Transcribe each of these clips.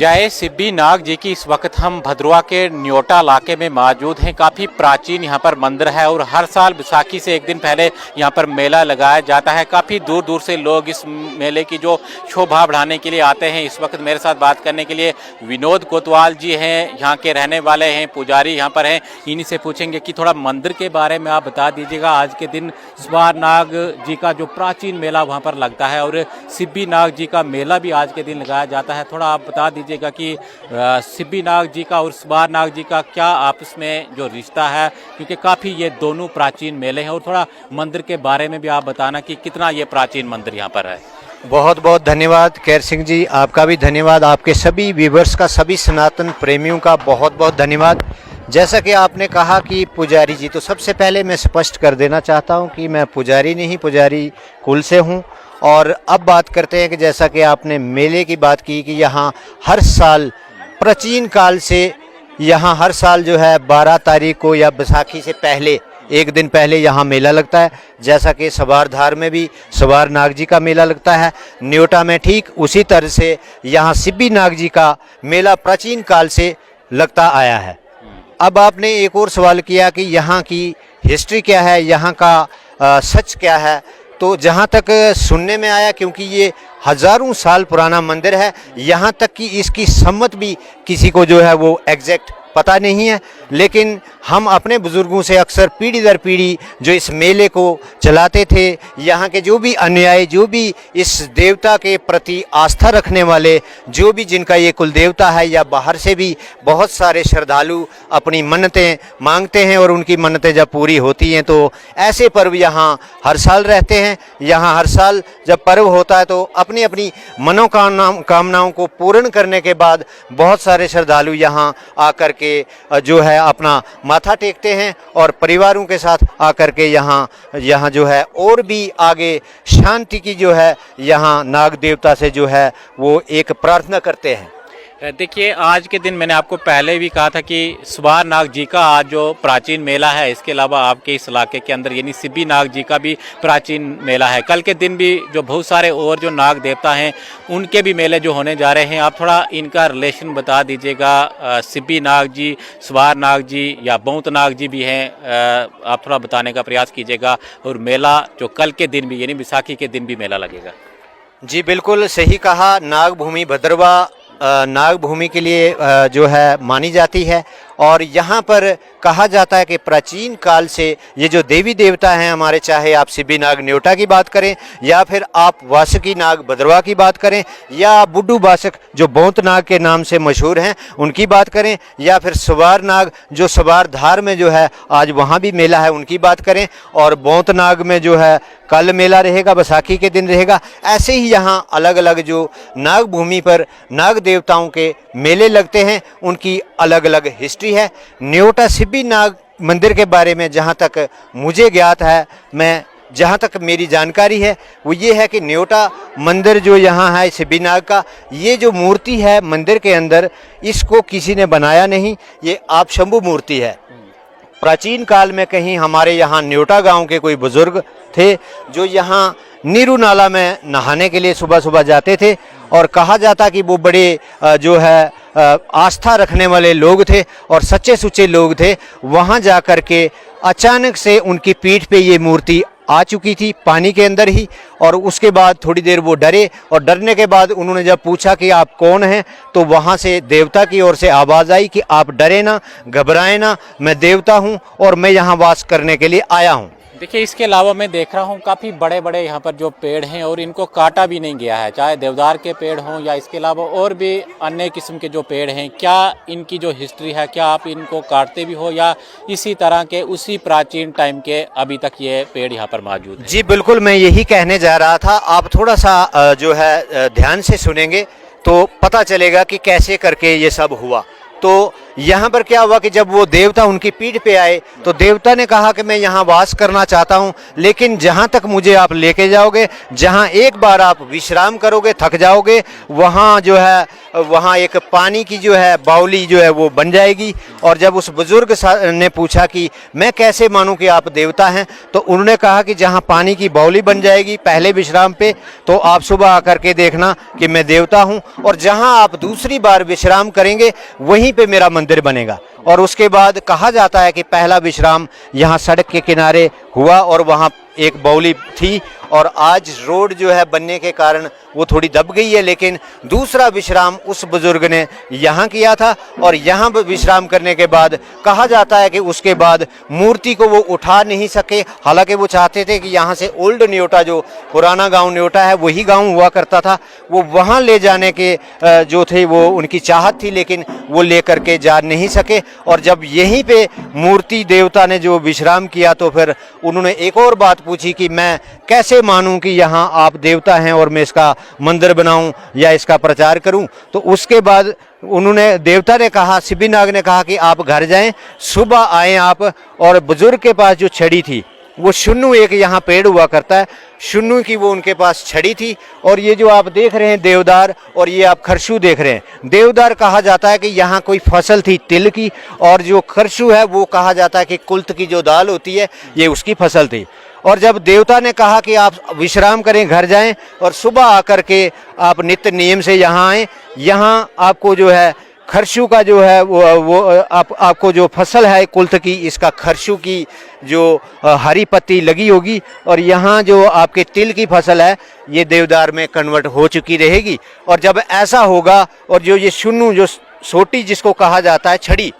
जय सिद्धि नाग जी की। इस वक्त हम भद्रवा के न्योटा इलाके में मौजूद हैं। काफ़ी प्राचीन यहाँ पर मंदिर है और हर साल बैसाखी से एक दिन पहले यहाँ पर मेला लगाया जाता है। काफ़ी दूर दूर से लोग इस मेले की जो शोभा बढ़ाने के लिए आते हैं। इस वक्त मेरे साथ बात करने के लिए विनोद कोतवाल जी हैं, यहाँ के रहने वाले हैं, पुजारी यहाँ पर हैं। इन्हीं से पूछेंगे कि थोड़ा मंदिर के बारे में आप बता दीजिएगा। आज के दिन सवार नाग जी का जो प्राचीन मेला वहाँ पर लगता है और सिद्धि नाग जी का मेला भी आज के दिन लगाया जाता है। थोड़ा आप बता दीजिएगा कि सिद्धि नाग जी का और सवार नाग जी का क्या आपस में जो रिश्ता है, क्योंकि काफ़ी ये दोनों प्राचीन मेले हैं। और थोड़ा मंदिर के बारे में भी आप बताना कि कितना ये प्राचीन मंदिर यहाँ पर है। बहुत बहुत धन्यवाद कैर सिंह जी, आपका भी धन्यवाद। आपके सभी व्यूवर्स का, सभी सनातन प्रेमियों का बहुत बहुत धन्यवाद। जैसा कि आपने कहा कि पुजारी जी, तो सबसे पहले मैं स्पष्ट कर देना चाहता हूं कि मैं पुजारी नहीं, पुजारी कुल से हूं। और अब बात करते हैं कि जैसा कि आपने मेले की बात की कि यहाँ हर साल प्राचीन काल से यहाँ हर साल जो है 12 तारीख को या बैसाखी से पहले एक दिन पहले यहाँ मेला लगता है। जैसा कि सवारधार में भी सवार नाग जी का मेला लगता है, न्योटा में ठीक उसी तरह से यहाँ सिद्धि नाग जी का मेला प्राचीन काल से लगता आया है। अब आपने एक और सवाल किया कि यहाँ की हिस्ट्री क्या है, यहाँ का सच क्या है। तो जहाँ तक सुनने में आया, क्योंकि ये हज़ारों साल पुराना मंदिर है, यहाँ तक कि इसकी सम्मत भी किसी को जो है वो एग्जैक्ट पता नहीं है, लेकिन हम अपने बुज़ुर्गों से अक्सर पीढ़ी दर पीढ़ी जो इस मेले को चलाते थे, यहाँ के जो भी अनुयायी, जो भी इस देवता के प्रति आस्था रखने वाले, जो भी जिनका ये कुल देवता है, या बाहर से भी बहुत सारे श्रद्धालु अपनी मन्नतें मांगते हैं और उनकी मन्नतें जब पूरी होती हैं तो ऐसे पर्व यहाँ हर साल रहते हैं। यहाँ हर साल जब पर्व होता है तो अपनी अपनी कामनाओं को पूर्ण करने के बाद बहुत सारे श्रद्धालु यहाँ आकर के जो है अपना माथा टेकते हैं और परिवारों के साथ आकर के यहाँ जो है और भी आगे शांति की जो है यहाँ नाग देवता से जो है वो एक प्रार्थना करते हैं। देखिए, आज के दिन मैंने आपको पहले भी कहा था कि सवार नाग जी का आज जो प्राचीन मेला है, इसके अलावा आपके इस इलाके के अंदर यानी सिद्धि नाग जी का भी प्राचीन मेला है। कल के दिन भी जो बहुत सारे और जो नाग देवता हैं उनके भी मेले जो होने जा रहे हैं, आप थोड़ा इनका रिलेशन बता दीजिएगा। सिद्धि नाग जी, सवार नाग जी या बौंत नाग जी भी हैं, आप थोड़ा बताने का प्रयास कीजिएगा। और मेला जो कल के दिन भी यानी बैसाखी के दिन भी मेला लगेगा। जी बिल्कुल सही कहा। नागभूमि भद्रवा नागभूमि के लिए जो है मानी जाती है और यहाँ पर कहा जाता है कि प्राचीन काल से ये जो देवी देवता हैं हमारे, चाहे आप सिद्धि नाग न्योटा की बात करें या फिर आप वासुकी नाग भद्रवा की बात करें या बुड्डू बासक जो बौंत नाग के नाम से मशहूर हैं उनकी बात करें, या फिर सवार नाग जो सवार धार में जो है आज वहाँ भी मेला है उनकी बात करें, और बौंत नाग में जो है कल मेला रहेगा, बैसाखी के दिन रहेगा। ऐसे ही यहाँ अलग अलग जो नाग भूमि पर नाग देवताओं के मेले लगते हैं उनकी अलग अलग हिस्ट्री है। न्योटा सिद्धि नाग मंदिर के बारे में जहाँ तक मुझे ज्ञात है, मैं जहाँ तक मेरी जानकारी है वो ये है कि न्योटा मंदिर जो यहाँ है सिद्धि नाग का, ये जो मूर्ति है मंदिर के अंदर, इसको किसी ने बनाया नहीं, ये आप शंभु मूर्ति है। प्राचीन काल में कहीं हमारे यहाँ न्योटा गांव के कोई बुजुर्ग थे जो यहाँ नीरू नाला में नहाने के लिए सुबह सुबह जाते थे, और कहा जाता कि वो बड़े जो है आस्था रखने वाले लोग थे और सच्चे सुच्चे लोग थे। वहाँ जा कर के अचानक से उनकी पीठ पे ये मूर्ति आ चुकी थी पानी के अंदर ही, और उसके बाद थोड़ी देर वो डरे, और डरने के बाद उन्होंने जब पूछा कि आप कौन हैं, तो वहाँ से देवता की ओर से आवाज़ आई कि आप डरे ना, घबराएं ना, मैं देवता हूँ और मैं यहाँ वास करने के लिए आया हूँ। देखिए, इसके अलावा मैं देख रहा हूँ काफ़ी बड़े बड़े यहाँ पर जो पेड़ हैं और इनको काटा भी नहीं गया है, चाहे देवदार के पेड़ हों या इसके अलावा और भी अन्य किस्म के जो पेड़ हैं। क्या इनकी जो हिस्ट्री है, क्या आप इनको काटते भी हो या इसी तरह के उसी प्राचीन टाइम के अभी तक ये पेड़ यहाँ पर मौजूद हैं? जी बिल्कुल, मैं यही कहने जा रहा था। आप थोड़ा सा जो है ध्यान से सुनेंगे तो पता चलेगा कि कैसे करके ये सब हुआ। तो यहाँ पर क्या हुआ कि जब वो देवता उनकी पीठ पे आए तो देवता ने कहा कि मैं यहाँ वास करना चाहता हूँ, लेकिन जहाँ तक मुझे आप लेके जाओगे, जहाँ एक बार आप विश्राम करोगे, थक जाओगे, वहाँ जो है वहाँ एक पानी की जो है बावली जो है वो बन जाएगी। और जब उस बुजुर्ग ने पूछा कि मैं कैसे मानूं कि आप देवता हैं, तो उन्होंने कहा कि जहाँ पानी की बावली बन जाएगी पहले विश्राम पे, तो आप सुबह आकर के देखना कि मैं देवता हूँ, और जहाँ आप दूसरी बार विश्राम करेंगे वहीं पे मेरा मंदिर बनेगा। और उसके बाद कहा जाता है कि पहला विश्राम यहाँ सड़क के किनारे हुआ और वहाँ एक बावली थी, और आज रोड जो है बनने के कारण वो थोड़ी दब गई है, लेकिन दूसरा विश्राम उस बुजुर्ग ने यहाँ किया था। और यहाँ विश्राम करने के बाद कहा जाता है कि उसके बाद मूर्ति को वो उठा नहीं सके, हालांकि वो चाहते थे कि यहाँ से ओल्ड न्योटा, जो पुराना गांव न्योटा है वही गांव हुआ करता था, वो वहाँ ले जाने के जो थे वो उनकी चाहत थी, लेकिन वो ले करके जा नहीं सके। और जब यहीं पे मूर्ति देवता ने जो विश्राम किया, तो फिर उन्होंने एक और बात पूछी कि मैं कैसे मानूं कि यहाँ आप देवता हैं और मैं इसका मंदिर बनाऊं या इसका प्रचार करूं। तो उसके बाद उन्होंने, देवता ने कहा, सिद्धिनाग ने कहा कि आप घर जाएं, सुबह आएं आप। और बुजुर्ग के पास जो छड़ी थी, वो शुन्नू, एक यहाँ पेड़ हुआ करता है, शुन्नू की वो उनके पास छड़ी थी। और ये जो आप देख रहे हैं देवदार, और ये आप खरशु देख रहे हैं, देवदार कहा जाता है कि यहाँ कोई फसल थी तिल की, और जो खरशु है वो कहा जाता है कि कुल्थ की जो दाल होती है ये उसकी फसल थी। और जब देवता ने कहा कि आप विश्राम करें, घर जाएं, और सुबह आकर के आप नित्य नियम से यहाँ आएँ, यहाँ आपको जो है खरशु का जो है वो आपको जो फसल है कुल्थ की, इसका खरशु की जो हरी पत्ती लगी होगी, और यहाँ जो आपके तिल की फसल है ये देवदार में कन्वर्ट हो चुकी रहेगी। और जब ऐसा होगा, और जो ये शुन्नू, जो सोटी जिसको कहा जाता है, छड़ी,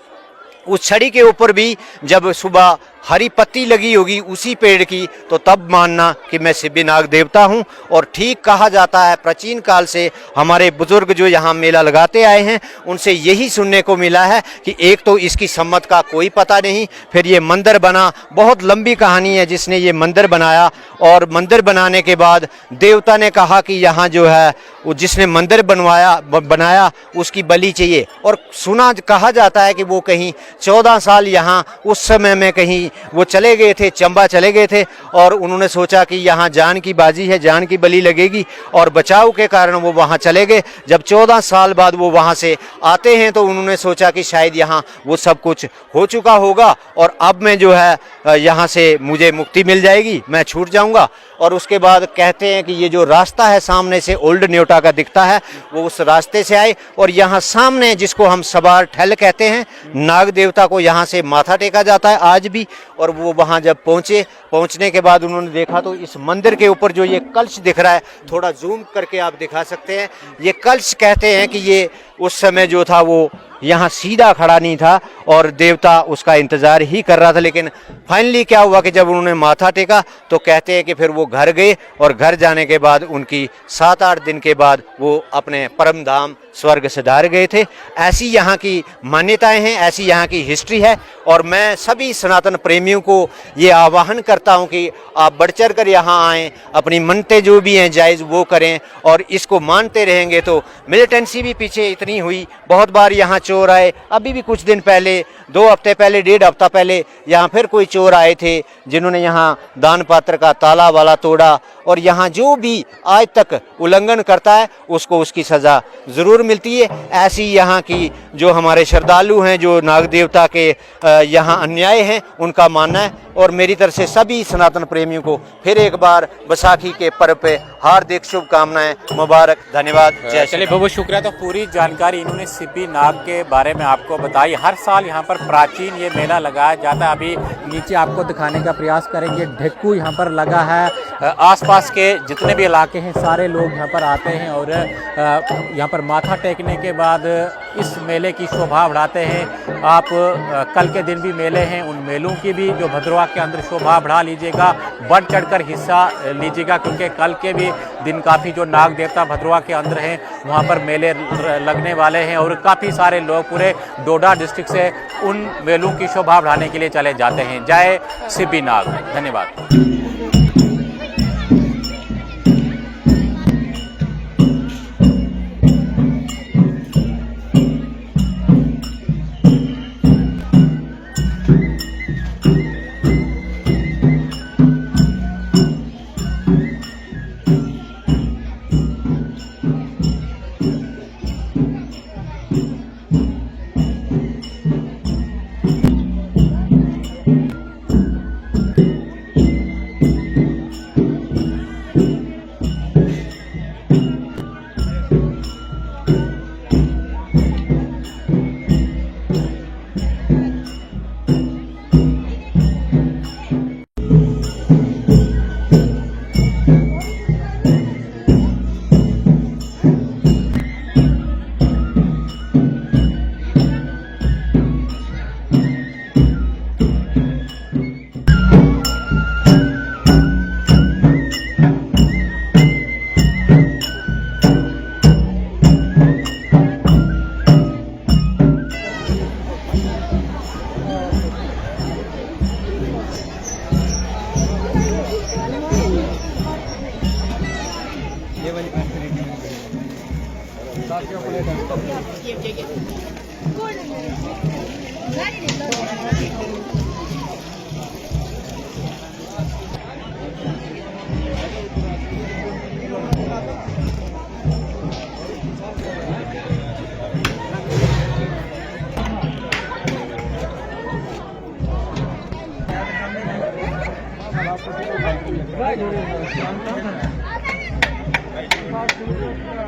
उस छड़ी के ऊपर भी जब सुबह हरी पत्ती लगी होगी उसी पेड़ की, तो तब मानना कि मैं सिद्धिनाग देवता हूँ। और ठीक कहा जाता है, प्राचीन काल से हमारे बुजुर्ग जो यहाँ मेला लगाते आए हैं उनसे यही सुनने को मिला है कि एक तो इसकी सम्मत का कोई पता नहीं, फिर ये मंदिर बना, बहुत लंबी कहानी है जिसने ये मंदिर बनाया। और मंदिर बनाने के बाद देवता ने कहा कि यहाँ जो है वो जिसने मंदिर बनाया उसकी बलि चाहिए। और सुना, कहा जाता है कि वो कहीं 14 साल यहाँ उस समय में कहीं वो चले गए थे, चंबा चले गए थे, और उन्होंने सोचा कि यहाँ जान की बाजी है, जान की बलि लगेगी, और बचाव के कारण वो वहाँ चले गए। जब 14 साल बाद वो वहाँ से आते हैं तो उन्होंने सोचा कि शायद यहाँ वो सब कुछ हो चुका होगा, और अब मैं जो है यहाँ से मुझे मुक्ति मिल जाएगी, मैं छूट जाऊँगा। और उसके बाद कहते हैं कि ये जो रास्ता है सामने से ओल्ड न्योटा का दिखता है, वो उस रास्ते से आए, और यहाँ सामने जिसको हम सवार ठल कहते हैं, नाग देवता को यहाँ से माथा टेका जाता है आज भी। और वो वहाँ जब पहुँचने के बाद उन्होंने देखा तो इस मंदिर के ऊपर जो ये कलश दिख रहा है, थोड़ा जूम करके आप दिखा सकते हैं, ये कलश कहते हैं कि ये उस समय जो था वो यहाँ सीधा खड़ा नहीं था और देवता उसका इंतज़ार ही कर रहा था। लेकिन फाइनली क्या हुआ कि जब उन्होंने माथा टेका तो कहते हैं कि फिर वो घर गए, और घर जाने के बाद उनकी 7-8 दिन के बाद वो अपने परम धाम स्वर्ग सिधार गए थे। ऐसी यहाँ की मान्यताएं हैं, ऐसी यहाँ की हिस्ट्री है। और मैं सभी सनातन प्रेमियों को ये आह्वान करता हूँ कि आप बढ़ चढ़ कर यहाँ आएँ, अपनी मन्नतें जो भी हैं जायज़ वो करें, और इसको मानते रहेंगे तो मिलिटेंसी भी पीछे इतनी हुई, बहुत बार यहाँ चोर आए। अभी भी कुछ दिन पहले, 2 हफ्ते पहले, 1.5 हफ्ता पहले यहाँ फिर कोई चोर आए थे जिन्होंने यहाँ दान पात्र का ताला वाला तोड़ा। और यहाँ जो भी आज तक उल्लंघन करता है उसको उसकी सज़ा ज़रूर मिलती है। ऐसी यहाँ की जो हमारे श्रद्धालु हैं, जो नाग देवता के यहाँ अन्याय हैं, उनका मानना है। और मेरी तरफ से सभी सनातन प्रेमियों को फिर एक बार बैसाखी के पर्व पे हार्दिक शुभकामनाएं, मुबारक, धन्यवाद, जय। चलिए बहुत शुक्रिया। तो पूरी जानकारी इन्होंने सिद्धिनाग के बारे में आपको बताई। हर साल यहाँ पर प्राचीन ये मेला लगाया जाता है। अभी नीचे आपको दिखाने का प्रयास करेंगे, ढेक्कू यहाँ पर लगा है। आसपास के जितने भी इलाके हैं सारे लोग यहाँ पर आते हैं और यहाँ पर माथा टेकने के बाद इस मेले की शोभा बढ़ाते हैं। आप कल के दिन भी मेले हैं, उन मेलों की भी जो भद्रवाह के अंदर शोभा बढ़ा लीजिएगा, बढ़ चढ़कर हिस्सा लीजिएगा, क्योंकि कल के भी दिन काफ़ी जो नाग देवता भद्रवाह के अंदर हैं वहाँ पर मेले लगने वाले हैं। और काफ़ी सारे लोग पूरे डोडा डिस्ट्रिक्ट से उन मेलों की शोभा बढ़ाने के लिए चले जाते हैं। जय सिद्धिनाग, धन्यवाद। Thank you.